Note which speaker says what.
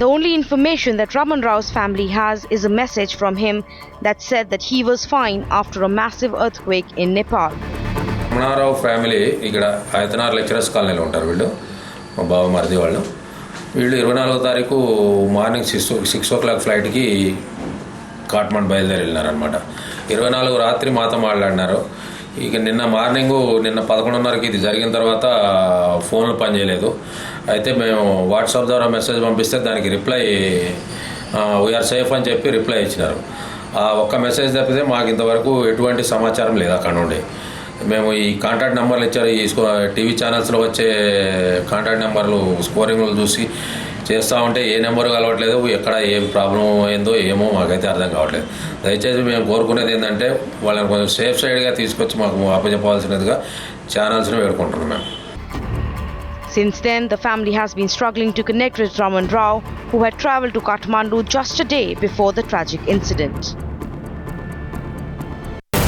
Speaker 1: The only information that Raman Rao's family has is a message from him that said that he was fine after a massive earthquake in Nepal.
Speaker 2: Ramanarao family ఇక్కడ ఆయతనార్ lecturers కాలనీలో ఉంటారు. వీళ్ళు మా బావ మరిది వాళ్ళు. వీళ్ళు 24వ తారీఖు మార్నింగ్ 6 o'clock ఫ్లైట్కి కాట్మండ్ బయలుదేరి వెళ్ళినారనమాట. 24 రాత్రి మాతో మాట్లాడినారు. ఇక నిన్న మార్నింగు 11:30కి ఇది జరిగిన తర్వాత ఫోన్లు పనిచేయలేదు. అయితే మేము వాట్సాప్ ద్వారా మెసేజ్ పంపిస్తే దానికి రిప్లై వీఆర్ సేఫ్ అని చెప్పి రిప్లై ఇచ్చినారు. ఆ ఒక్క మెసేజ్ తప్పితే మాకు ఇంతవరకు ఎటువంటి సమాచారం లేదు అక్కడ నుండి. మేము ఈ కాంటాక్ట్ నెంబర్లు ఇచ్చారు, ఈ టీవీ ఛానల్స్లో వచ్చే కాంటాక్ట్ నెంబర్లు స్కోరింగ్లు చూసి చేస్తూ ఉంటే ఏ నెంబరు కలవట్లేదు, ఎక్కడ ఏం ప్రాబ్లం అయిందో ఏమో మాకైతే అర్థం కావట్లేదు. దయచేసి మేము కోరుకునేది ఏంటంటే వాళ్ళని కొంచెం సేఫ్ సైడ్గా తీసుకొచ్చి మాకు అప్పచెప్పాల్సినదిగా ఛానల్స్ని వేడుకుంటున్నాం మేము.
Speaker 1: Since then, the family has been struggling to connect with Raman Rao, who had travelled to Kathmandu just a day before the tragic incident.